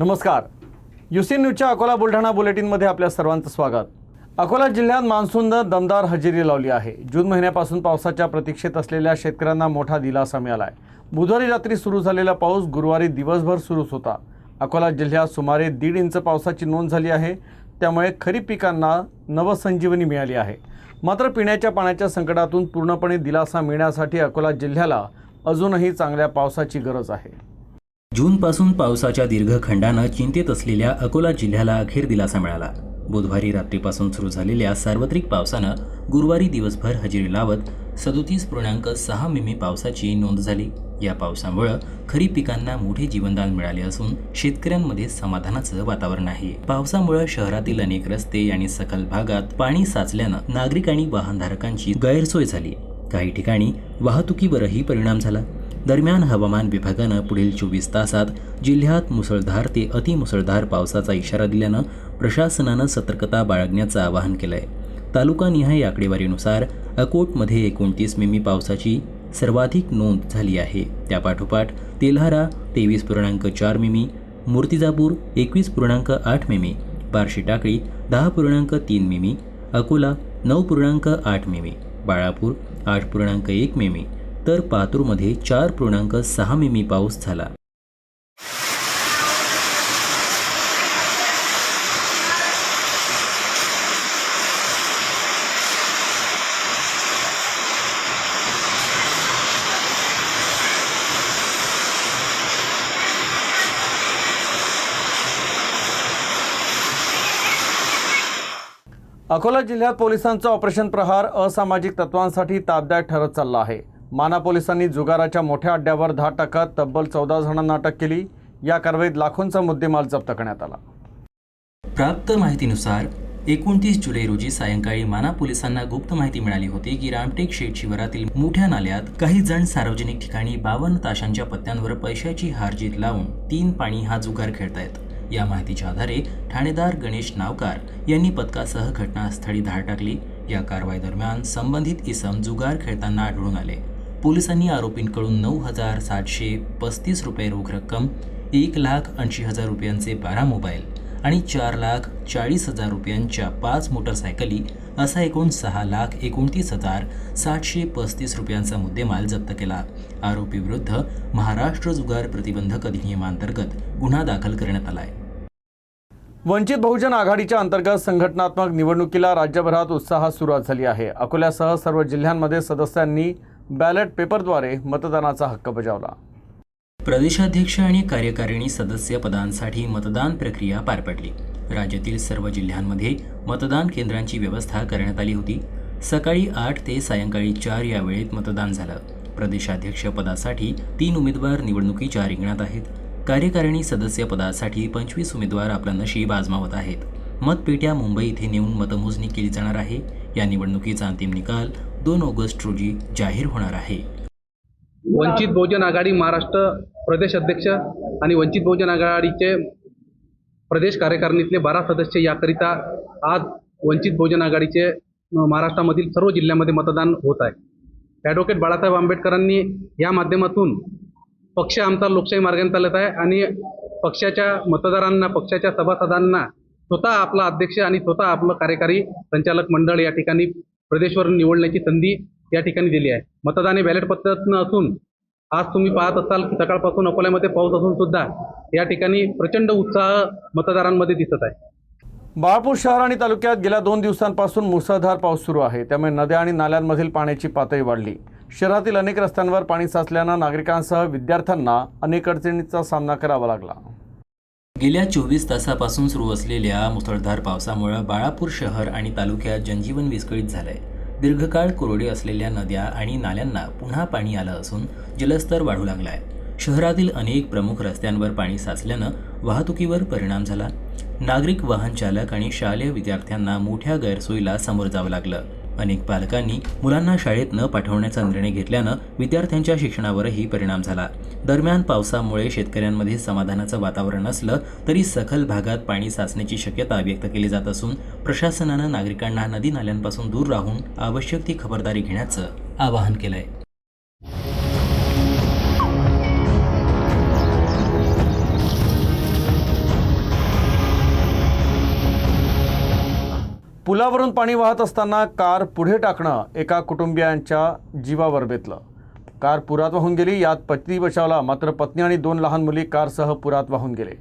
नमस्कार. युसी न्यूजच्या अकोला बुलढाणा बुलेटिनमध्ये आपल्या सर्वांचं स्वागत. अकोला जिल्ह्यात मान्सूननं दमदार हजेरी लावली आहे. जून महिन्यापासून पावसाच्या प्रतीक्षेत असलेल्या शेतकऱ्यांना मोठा दिलासा मिळाला आहे. बुधवारी रात्री सुरू झालेला पाऊस गुरुवारी दिवसभर सुरूच होता. अकोला जिल्ह्यात सुमारे 1.5 इंच पावसाची नोंद झाली आहे. त्यामुळे खरीप पिकांना नवसंजीवनी मिळाली आहे. मात्र पिण्याच्या पाण्याच्या संकटातून पूर्णपणे दिलासा मिळण्यासाठी अकोला जिल्ह्याला अजूनही चांगल्या पावसाची गरज आहे. जूनपासून पावसाच्या दीर्घ खंडानं चिंतेत असलेल्या अकोला जिल्ह्याला अखेर दिलासा मिळाला. बुधवारी रात्रीपासून सुरू झालेल्या सार्वत्रिक पावसानं गुरुवारी दिवसभर हजेरी लावत 37.6 मिमी पावसाची नोंद झाली. या पावसामुळे खरीप पिकांना मोठे जीवनदान मिळाले असून शेतकऱ्यांमध्ये समाधानाचं वातावरण आहे. पावसामुळे शहरातील अनेक रस्ते आणि सखल भागात पाणी साचल्यानं नागरिक आणि वाहनधारकांची गैरसोय झाली. काही ठिकाणी वाहतुकीवरही परिणाम झाला. दरम्यान हवामान विभागानं पुढील 24 तासात जिल्ह्यात मुसळधार ते अतिमुसळधार पावसाचा इशारा दिल्यानं प्रशासनानं सतर्कता बाळगण्याचं आवाहन केलंय. तालुकानिहाय आकडेवारीनुसार अकोटमध्ये 29 मिमी पावसाची सर्वाधिक नोंद झाली आहे. त्यापाठोपाठ तेल्हारा 23.4 मिमी, मूर्तिजापूर 21.8 मिमी, बार्शी टाकळी 10.3 मिमी, अकोला 9.8 मिमी, बाळापूर 8.1 मिमी तर पातूरमध्ये 4.6 मिमी पाऊस झाला. अकोला जिल्ह्यात पोलिसांचं ऑपरेशन प्रहार असामाजिक तत्वांसाठी ताब्यात ठरत चाललं आहे. माना पोलिसांनी जुगाराच्या मोठ्या अड्ड्यावर धाड टाकत तब्बल 14 जणांना अटक केली. या कारवाईत लाखोंचा मुद्देमाल जप्त करण्यात आला. प्राप्त माहितीनुसार 29 जुलै रोजी सायंकाळी माना पोलिसांना गुप्त माहिती मिळाली होती की रामटेक शेत शिवारातील मोठ्या नाल्यात काही जण सार्वजनिक ठिकाणी 52 ताशांच्या पत्त्यांवर पैशाची हारजीत लावून 3 पाणी हा जुगार खेळतायत. या माहितीच्या आधारे ठाणेदार गणेश नावकार यांनी पथकासह घटनास्थळी धाड टाकली. या कारवाई दरम्यान संबंधित इसम जुगार खेळताना आढळून आले. पोलिसांनी आरोपींकडून 9,735 रुपये रोख रक्कम, 1,80,000 रुपयांचे 12 मोबाईल आणि 4,40,000 रुपयांच्या 5 मोटरसायकली असा एकूण 6,29,735 रुपयांचा मुद्देमाल जप्त केला. आरोपीविरुद्ध महाराष्ट्र जुगार प्रतिबंधक अधिनियमांतर्गत गुन्हा दाखल करण्यात आला आहे. वंचित बहुजन आघाडीच्या अंतर्गत संघटनात्मक निवडणुकीला राज्यभरात उत्साहात सुरुवात झाली आहे. अकोल्यासह सर्व जिल्ह्यांमध्ये सदस्यांनी बॅलेट पेपरद्वारे मतदानाचा हक्क बजावला. प्रदेशाध्यक्ष आणि कार्यकारिणी सदस्य पदांसाठी मतदान प्रक्रिया पार पडली. राज्यातील सर्व जिल्ह्यांमध्ये मतदान केंद्रांची व्यवस्था करण्यात आली होती. सकाळी 8 ते सायंकाळी 4 या वेळेत मतदान झालं. प्रदेशाध्यक्ष पदासाठी 3 उमेदवार निवडणुकीच्या रिंगणात आहेत. कार्यकारिणी सदस्य पदासाठी 25 उमेदवार आपलं नशीब आजमावत आहेत. मतपेट्या मुंबई इथे नेऊन मतमोजणी केली जाणार आहे. या निवडणुकीचा अंतिम निकाल 2 ऑगस्ट रोजी जाहीर होणार आहे. वंचित बहुजन आघाडी महाराष्ट्र प्रदेश अध्यक्ष आणि वंचित बहुजन आघाडीचे प्रदेश कार्यकारिणीतले 12 सदस्य याकरिता आज वंचित बहुजन आघाडीचे महाराष्ट्रामधील सर्व जिल्ह्यामध्ये मतदान होत आहे. ॲडव्होकेट बाळासाहेब आंबेडकरांनी या माध्यमातून पक्ष आमचा लोकशाही मार्गाने चालत आहे आणि पक्षाच्या मतदारांना, पक्षाच्या सभासदांना स्वतः आपला अध्यक्ष आणि स्वतः आपलं कार्यकारी संचालक मंडळ या ठिकाणी प्रदेशवर निवडण्याची संधी या ठिकाणी दिली आहे. मतदान हे बॅलेट पद्धतीनं असून आज तुम्ही पाहत असाल की सकाळपासून अकोल्यामध्ये पाऊस असून सुद्धा या ठिकाणी प्रचंड उत्साह मतदारांमध्ये दिसत आहे. बाळापूर शहर आणि तालुक्यात गेल्या 2 दिवसांपासून मुसळधार पाऊस सुरू आहे. त्यामुळे नद्या आणि नाल्यांमधील पाण्याची पातळी वाढली. शहरातील अनेक रस्त्यांवर पाणी साचल्यानं नागरिकांसह विद्यार्थ्यांना अनेक अडचणींचा सामना करावा लागला. गेल्या 24 तासापासून सुरू असलेल्या मुसळधार पावसामुळे बाळापूर शहर आणि तालुक्यात जनजीवन विस्कळीत झालंय. दीर्घकाळ कोरडे असलेल्या नद्या आणि नाल्यांना पुन्हा पाणी आलं असून जलस्तर वाढू लागलाय. शहरातील अनेक प्रमुख रस्त्यांवर पाणी साचल्यानं वाहतुकीवर परिणाम झाला. नागरिक, वाहन चालक आणि शालेय विद्यार्थ्यांना मोठ्या गैरसोयीला समोर जावं लागलं. अनेक पालकांनी मुलांना शाळेत न पाठवण्याचा निर्णय घेतल्यानं विद्यार्थ्यांच्या शिक्षणावरही परिणाम झाला. दरम्यान पावसामुळे शेतकऱ्यांमध्ये समाधानाचं वातावरण असलं तरी सखल भागात पाणी साचण्याची शक्यता व्यक्त केली जात असून प्रशासनानं नागरिकांना नदी नाल्यांपासून दूर राहून आवश्यक ती खबरदारी घेण्याचं आवाहन केलंय. पुलावरून पाणी वाहत असताना कार पुढे टाकणं एका कुटुंबियांच्या जीवावर बेतलं. कार पुरात वाहून गेली. यात पती बचावला, मात्र पत्नी आणि 2 लहान मुली कारसह पुरात वाहून गेले.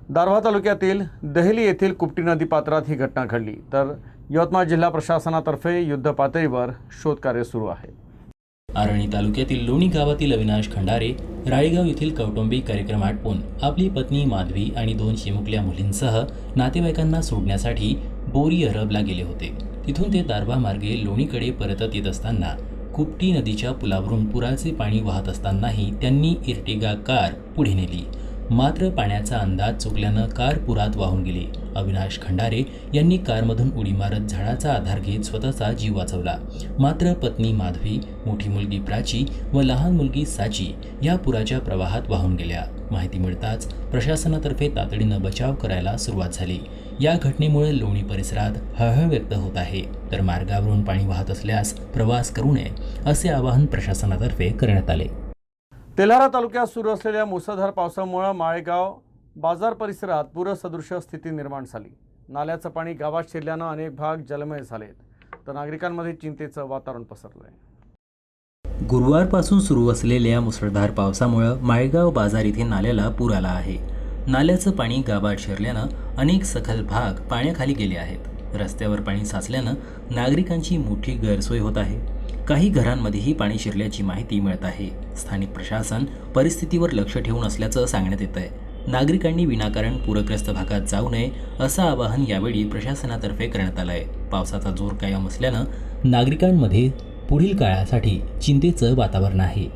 दारव्हा तालुक्यातील दहेली येथील कुपटी नदी पात्रात ही घटना घडली. तर यवतमाळ जिल्हा प्रशासनातर्फे युद्ध पातळीवर शोधकार्य सुरू आहे. आरणी तालुक्यातील लोणी गावातील अविनाश खंडारे राळेगाव येथील कौटुंबिक कार्यक्रम आटपून आपली पत्नी माधवी आणि 2 चिमुकल्या मुलींसह नातेवाईकांना सोडण्यासाठी बोरी अरबला गेले होते. तिथून ते दारव्हा मार्गे लोणीकडे परतत येत असताना कुपटी नदीच्या पुलावरून पुराचे पाणी वाहत असतानाही त्यांनी इर्टिगा कार पुढे नेली. मात्र पाण्याचा अंदाज चुकल्यानं कार पुरात वाहून गेली. अविनाश खंडारे यांनी कारमधून उडी मारत झाडाचा आधार घेत स्वतःचा जीव वाचवला. मात्र पत्नी माधवी, मोठी मुलगी प्राची व लहान मुलगी साची या पुराच्या प्रवाहात वाहून गेल्या. माहिती मिळताच प्रशासनातर्फे तातडीनं बचाव करायला सुरुवात झाली. या घटनेमुळे लोणी परिसरात हळहळ व्यक्त होत आहे. तर मार्गावरून पाणी वाहत असल्यास प्रवास करू नये असे आवाहन प्रशासनातर्फे करण्यात आले. तेल्हारा तालुक्यात सुरू असलेल्या मुसळधार पावसामुळे माळेगाव बाजार परिसरात पूरसदृश स्थिती निर्माण झाली. नाल्याचं पाणी गावात शिरल्यानं अनेक भाग जलमय झालेत. तर नागरिकांमध्ये चिंतेचं वातावरण पसरलंय. गुरुवारपासून सुरू असलेल्या मुसळधार पावसामुळे माळेगाव बाजार येथे नाल्याला पूर आला आहे. नाल्याचं पाणी गावात शिरल्यानं अनेक सखल भाग पाण्याखाली गेले आहेत. रस्त्यावर पाणी साचल्यानं नागरिकांची मोठी गैरसोय होत आहे. काही घरांमध्येही पाणी शिरल्याची माहिती मिळत आहे. स्थानिक प्रशासन परिस्थितीवर लक्ष ठेवून असल्याचं सांगण्यात येत आहे. नागरिकांनी विनाकारण पूरग्रस्त भागात जाऊ नये असं आवाहन यावेळी प्रशासनातर्फे करण्यात आलं आहे. पावसाचा जोर कायम असल्यानं नागरिकांमध्ये पुढील काळासाठी चिंतेचं वातावरण आहे.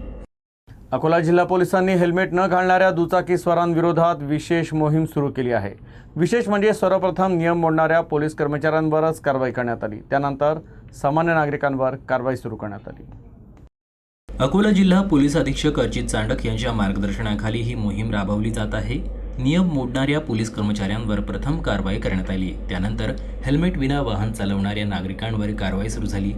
अकोला जिल्हा पोलिसांनी हेल्मेट न घालणाऱ्या दुचाकीस्वारांविरोधात विशेष मोहीम सुरू केली आहे. विशेष म्हणजे सर्वप्रथम नियम मोडणाऱ्या पोलीस कर्मचाऱ्यांवरच कारवाई करण्यात आली. त्यानंतर सामान्य नागरिकांवर कारवाई सुरू करण्यात आली. अकोला जिल्हा पोलीस अधीक्षक अर्चित चांडक यांच्या मार्गदर्शनाखाली ही मोहीम राबवली जात आहे. नियम मोडणाऱ्या पोलीस कर्मचाऱ्यांवर प्रथम कारवाई करण्यात आली. त्यानंतर हेल्मेट विना वाहन चालवणाऱ्या नागरिकांवर कारवाई सुरू झाली.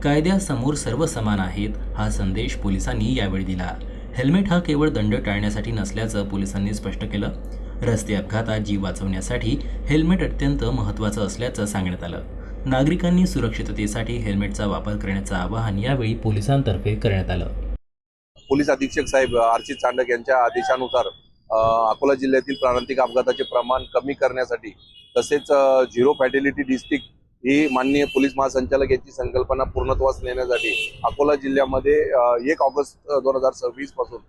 कायद्यासमोर सर्व समान आहेत हा संदेश पोलिसांनी यावेळी दिला. हेल्मेट हा केवळ दंड टाळण्यासाठी नसल्याचं पोलिसांनी स्पष्ट केलं. रस्ते अपघातात जीव वाचवण्यासाठी हेल्मेट अत्यंत महत्त्वाचं असल्याचं सांगण्यात आलं. नागरिकांनी सुरक्षिततेसाठी हेल्मेटचा वापर करण्याचं आवाहन यावेळी पोलिसांतर्फे करण्यात आलं. पोलीस अधीक्षक साहेब अर्चित चांडक यांच्या आदेशानुसार अकोला जिल्ह्यातील प्राणांतिक अपघाताचे प्रमाण कमी करण्यासाठी तसेच झिरो फॅटॅलिटी डिस्ट्रिक्ट ही माननीय पोलीस महासंचालक यांची संकल्पना पूर्णत्वास नेण्यासाठी अकोला जिल्ह्यामध्ये 1 ऑगस्ट 2026 पासून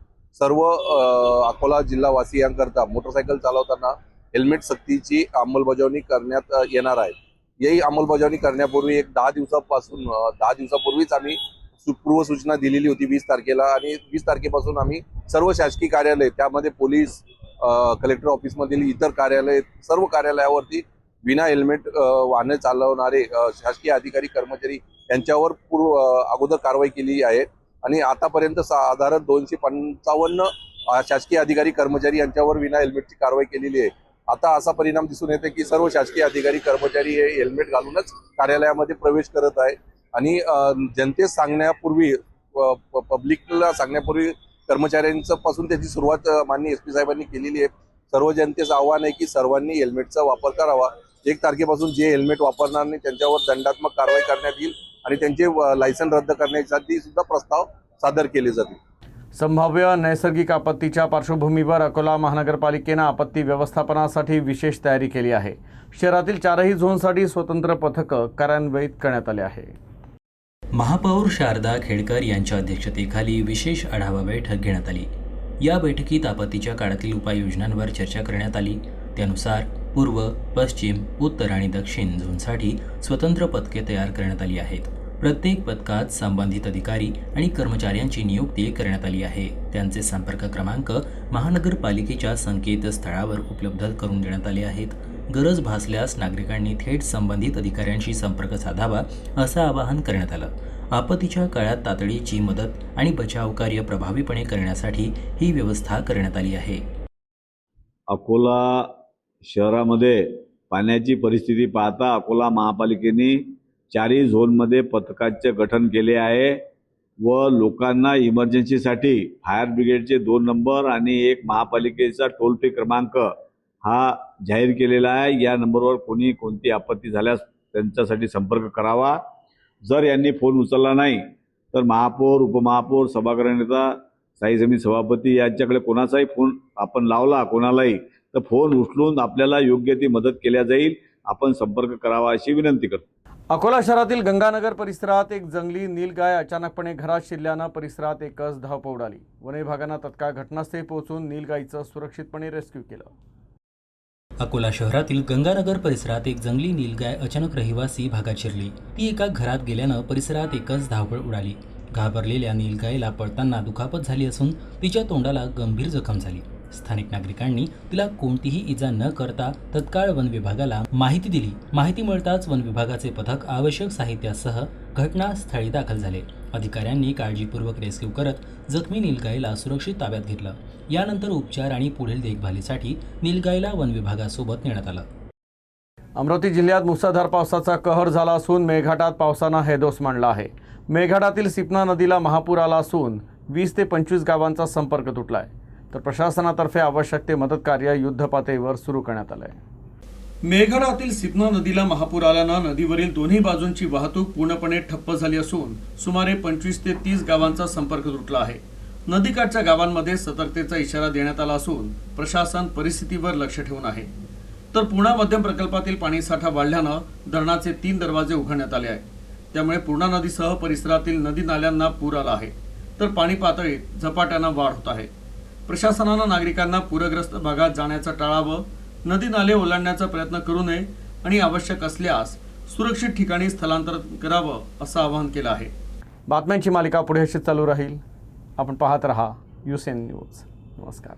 सर्व अकोला जिल्हावासियांकरता मोटरसायकल चालवताना हेल्मेट सक्तीची अंमलबजावणी करण्यात येणार आहे. याही अंमलबजावणी करण्यापूर्वी 10 दिवसापूर्वीच आम्ही पूर्वसूचना दिलेली होती 20 तारखेला आणि 20 तारखेपासून आम्ही सर्व शासकीय कार्यालय त्यामध्ये पोलीस कलेक्टर ऑफिसमधील इतर कार्यालय सर्व कार्यालयावरती विना हेल्मेट वाहने चालवणारे शासकीय अधिकारी कर्मचारी यांच्यावर अगोदर कारवाई केली आहे आणि आतापर्यंत साधारण 255 शासकीय अधिकारी कर्मचारी यांच्यावर विना हेल्मेटची कारवाई केलेली आहे. आता असा परिणाम दिसून येते की सर्व शासकीय अधिकारी कर्मचारी हे हेल्मेट घालूनच कार्यालयामध्ये प्रवेश करत आहे आणि जनतेस सांगण्यापूर्वी पब्लिकला सांगण्यापूर्वी कर्मचाऱ्यांचं पासून त्याची सुरुवात माननीय SP साहेबांनी केलेली आहे. सर्व जनतेचं आव्हान आहे की सर्वांनी हेल्मेटचा वापर करावा. 1 तारखेपासून जे हेल्मेट वापरणार नाही त्यांच्यावर दंडात्मक कारवाई करण्यात येईल आणि त्यांचे लायसन रद्द करण्यासाठी सुद्धा प्रस्ताव सादर केले जातील. संभाव्य नैसर्गिक आपत्तीच्या पार्श्वभूमीवर अकोला महानगरपालिकेनं आपत्ती व्यवस्थापनासाठी विशेष तयारी केली आहे. शहरातील 4ही झोनसाठी स्वतंत्र पथकं कार्यान्वित करण्यात आले आहे. महापौर शारदा खेडकर यांच्या अध्यक्षतेखाली विशेष आढावा बैठक घेण्यात आली. या बैठकीत आपत्तीच्या काळातील उपाययोजनांवर चर्चा करण्यात आली. त्यानुसार पूर्व, पश्चिम, उत्तर आणि दक्षिण झोनसाठी स्वतंत्र पथके तयार करण्यात आली आहेत. प्रत्येक पथकात संबंधित अधिकारी आणि कर्मचाऱ्यांची नियुक्ती करण्यात आली आहे. त्यांचे संपर्क क्रमांक महानगरपालिकेच्या संकेतस्थळावर उपलब्ध करून देण्यात आले आहेत. गरज भासल्यास नागरिकांनी थेट संबंधित अधिकाऱ्यांशी संपर्क साधावा असं आवाहन करण्यात आलं. आपत्तीच्या काळात तातडीची मदत आणि बचाव कार्य प्रभावीपणे करण्यासाठी ही व्यवस्था करण्यात आली आहे. अकोला शहरामध्ये पाण्याची परिस्थिती पाहता अकोला महापालिकेने 4ही झोनमध्ये पथकाचे गठन केले आहे व लोकांना इमर्जन्सीसाठी फायर ब्रिगेडचे 2 नंबर आणि एक महापालिकेचा टोल फ्री क्रमांक हा जाहीर केलेला आहे. या नंबरवर कोणी कोणती आपत्ती झाल्यास त्यांच्यासाठी संपर्क करावा. जर यांनी फोन उचलला नाही तर महापौर, उपमहापौर, सभागृह नेता, स्थायी समिती सभापती यांच्याकडे कोणाचाही फोन आपण लावला कोणालाही तर फोन उचलून आपल्याला योग्य ती मदत केल्या जाईल. आपण संपर्क करावा अशी विनंती करतो. अकोला शहरातील गंगानगर परिसरात एक जंगली नीलगाय अचानकपणे घरात शिरल्यानं परिसरात एकच धावपळ उडाली. वन विभागानं तत्काळ घटनास्थळी पोहोचून नीलगायीचं सुरक्षितपणे रेस्क्यू केलं. अकोला शहरातील गंगानगर परिसरात एक जंगली नीलगाय अचानक रहिवासी भागात शिरली. ती एका घरात गेल्यानं परिसरात एकच धावपळ उडाली. घाबरलेल्या नीलगायीला पळताना दुखापत झाली असून तिच्या तोंडाला गंभीर जखम झाली. स्थानिक नागरिकांनी तिला कोणतीही इजा न करता तत्काळ वन विभागाला माहिती दिली. माहिती मिळताच वन विभागाचे पथक आवश्यक साहित्यासह घटनास्थळी दाखल झाले. अधिकाऱ्यांनी काळजीपूर्वक रेस्क्यू करत जखमी नीलगायीला सुरक्षित ताब्यात घेतलं. यानंतर उपचार आणि पुढील देखभालीसाठी नीलगायीला वन विभागासोबत नेण्यात आलं. अमरावती जिल्ह्यात मुसळधार पावसाचा कहर झाला असून मेळघाटात पावसानं हैदोस मांडला आहे. मेळघाटातील सिपना नदीला महापूर आला असून 20 ते 25 गावांचा संपर्क तुटला आहे. तर प्रशासनातर्फे आवश्यक ते मदत कार्य युद्धपातळीवर सुरू करण्यात आलं आहे. मेळघाटातील सिपना नदीला महापूर आल्यानं नदीवरील दोन्ही बाजूंची वाहतूक पूर्णपणे ठप्प झाली असून सुमारे 25 ते 30 गावांचा संपर्क तुटला आहे. नदीकाठच्या गावांमध्ये सतर्कतेचा इशारा देण्यात आला असून प्रशासन परिस्थितीवर लक्ष ठेवून आहे. तर पूर्णा मध्यम प्रकल्पातील पाणीसाठा वाढल्यानं धरणाचे 3 दरवाजे उघडण्यात आले आहेत. त्यामुळे पूर्णा नदीसह परिसरातील नदी नाल्यांना पूर आला आहे. तर पाणी पातळीत झपाट्यानं वाढ होत आहे. प्रशासनानं नागरिकांना पूरग्रस्त भागात जाण्याचं टाळावं, नदी नाले ओलांडण्याचा प्रयत्न करू नये आणि आवश्यक असल्यास सुरक्षित ठिकाणी स्थलांतर करावं असं आवाहन केलं आहे. बातम्यांची मालिका पुढे अशीच चालू राहील. आपण पाहत रहा UCN न्यूज. नमस्कार.